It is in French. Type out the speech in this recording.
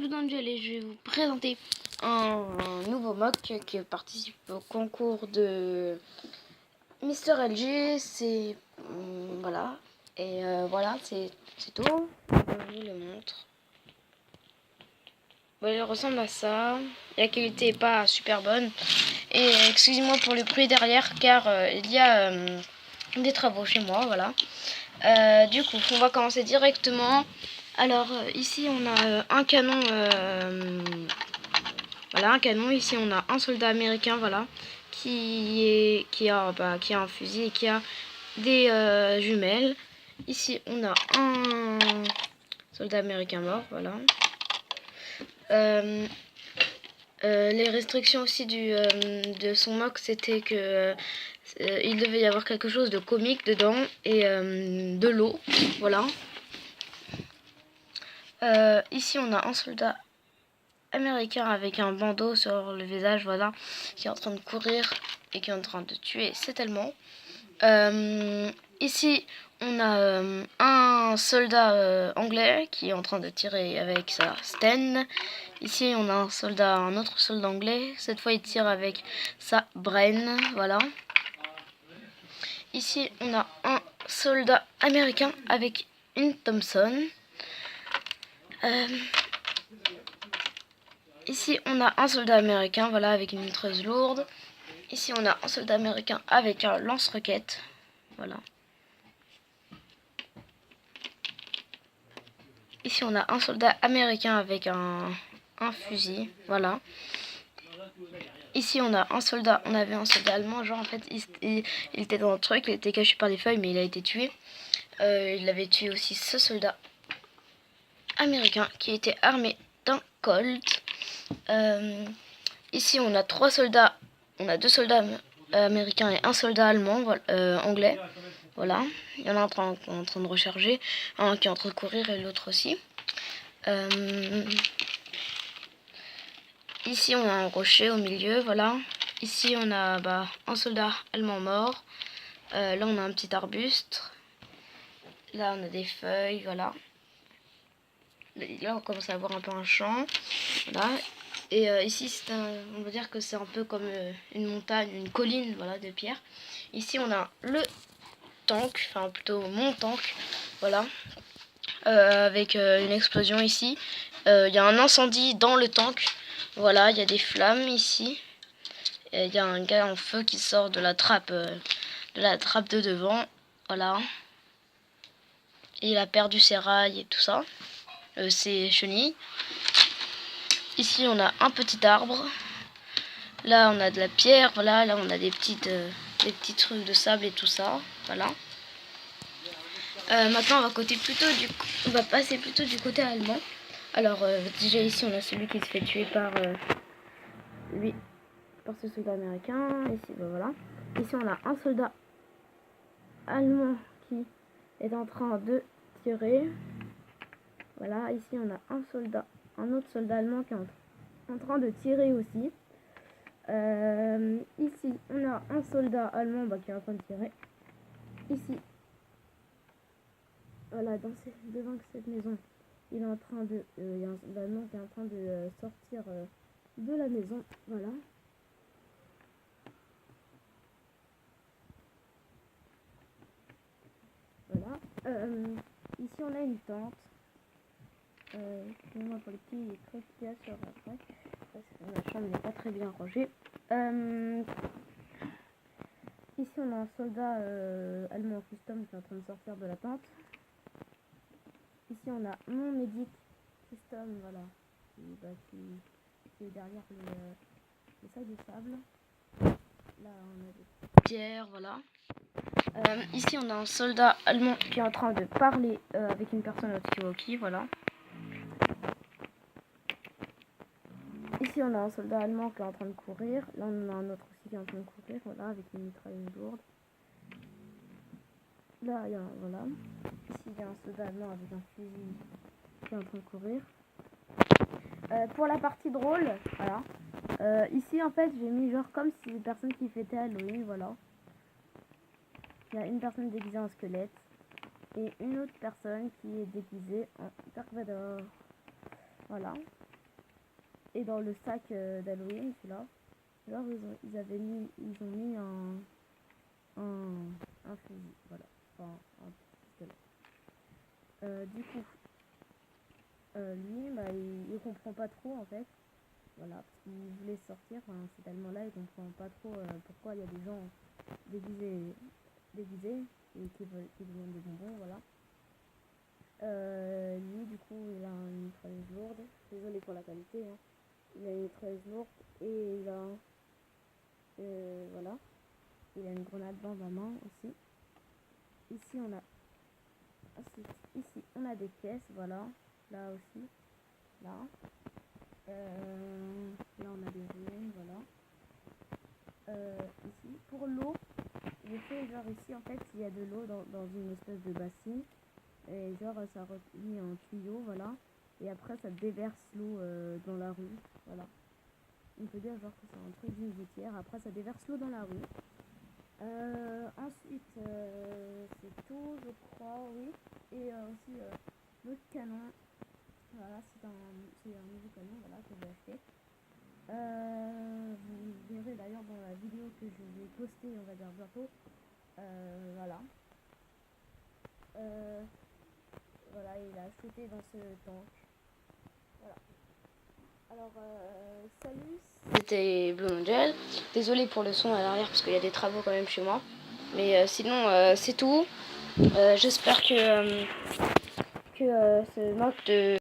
Blue Angel et je vais vous présenter un nouveau mock qui participe au concours de Mister LG. C'est voilà, et voilà, c'est tout. Je vous le montre. Bon, il ressemble à ça. La qualité est pas super bonne et excusez-moi pour le bruit derrière car il y a des travaux chez moi. Voilà. Du coup, on va commencer directement. Alors ici on a un canon, voilà, un canon. Ici on a un soldat américain, voilà, qui a un fusil et qui a des jumelles. Ici on a un soldat américain mort, voilà. Les restrictions aussi de son mock, c'était que il devait y avoir quelque chose de comique dedans et de l'eau, voilà. Ici on a un soldat américain avec un bandeau sur le visage, voilà, qui est en train de courir et qui est en train de tuer cet Allemand. Ici on a un soldat anglais qui est en train de tirer avec sa Sten. Ici on a un autre soldat anglais, cette fois il tire avec sa Bren, voilà. Ici on a un soldat américain avec une Thompson. Ici on a un soldat américain, voilà, avec une mitrailleuse lourde. Ici on a un soldat américain avec un lance-roquette, voilà. Ici on a un soldat américain avec un fusil, voilà. Ici on avait un soldat allemand, genre en fait il était dans le truc, il était caché par des feuilles mais il a été tué. Il avait tué aussi ce soldat américain qui était armé d'un Colt. Ici on a trois soldats, on a deux soldats américains et un soldat allemand, voilà, anglais. Voilà, il y en a un en train de recharger, un qui est en train de courir et l'autre aussi. Ici on a un rocher au milieu, voilà. Ici on a un soldat allemand mort. Là on a un petit arbuste. Là on a des feuilles, voilà. Là on commence à avoir un peu un champ, voilà. Et ici on va dire que c'est un peu comme une montagne, une colline, voilà, de pierre. Ici on a le tank, enfin plutôt mon tank, voilà, avec une explosion ici. Il y a un incendie dans le tank, voilà, il y a des flammes ici. Il y a un gars en feu qui sort de la trappe de devant, voilà. Et il a perdu ses rails et tout ça, ses chenilles. Ici on a un petit arbre. Là on a de la pierre, voilà. Là on a des petits trucs de sable et tout ça, voilà. Maintenant on va passer plutôt du côté allemand. Alors déjà ici on a celui qui se fait tuer par ce soldat américain. Ici voilà. Ici on a un soldat allemand qui est en train de tirer. Voilà, ici on a un autre soldat allemand qui est en train de tirer aussi. Ici on a un soldat allemand qui est en train de tirer. Ici, voilà, devant cette maison, il y a un soldat allemand qui est en train de sortir de la maison. Voilà. Voilà. Ici on a une tente. Excusez-moi pour les petits trucs qu'il y a sur la tente. La chambre n'est pas très bien rangée. Ici on a un soldat allemand custom qui est en train de sortir de la tente. Ici on a mon médic custom, voilà, qui est derrière les sacs de sable. Là on a des pierres, voilà. Ici on a un soldat allemand qui est en train de parler avec une personne au talkie-walkie, voilà. Ici on a un soldat allemand qui est en train de courir. Là on a un autre aussi qui est en train de courir, voilà, avec une mitrailleuse lourde. Là il y a voilà. Ici il y a un soldat allemand avec un fusil qui est en train de courir. Pour la partie drôle, voilà. Ici en fait j'ai mis genre comme si les personnes qui fêtaient Halloween, voilà. Il y a une personne déguisée en squelette et une autre personne qui est déguisée en Dark Vador. Voilà. Et dans le sac d'Halloween, celui-là, alors ils ont mis un fusil, voilà, enfin un pistolet. Du coup, lui, bah, il comprend pas trop en fait, voilà, parce qu'il voulait sortir, enfin, cet allemand-là, il comprend pas trop pourquoi il y a des gens déguisés et qui demandent des bonbons, voilà. Lui, du coup, il a une mitrailleuse lourde, désolé pour la qualité, hein. Il a une mitrailleuse lourde et il a voilà, il a une grenade dans la main aussi. Ici on a des pièces, voilà, là aussi, là on a des ruines, voilà. Ici pour l'eau, j'ai fait genre ici en fait il y a de l'eau dans une espèce de bassine et genre ça remis un tuyau, voilà, et après ça déverse l'eau dans la rue, voilà. On peut dire genre que c'est un truc d'une gouttière, après ça déverse l'eau dans la rue. Ensuite, c'est tout, je crois, oui. Et aussi le canon. Voilà, c'est un nouveau canon, voilà, que j'ai acheté. Vous verrez d'ailleurs dans la vidéo que je vais poster, on va dire bientôt. Voilà. Voilà, il a shooté dans ce tank. Voilà. Alors, salut. C'était Blue Angel. Désolé pour le son à l'arrière parce qu'il y a des travaux quand même chez moi. Mais sinon, c'est tout. J'espère que ce mock de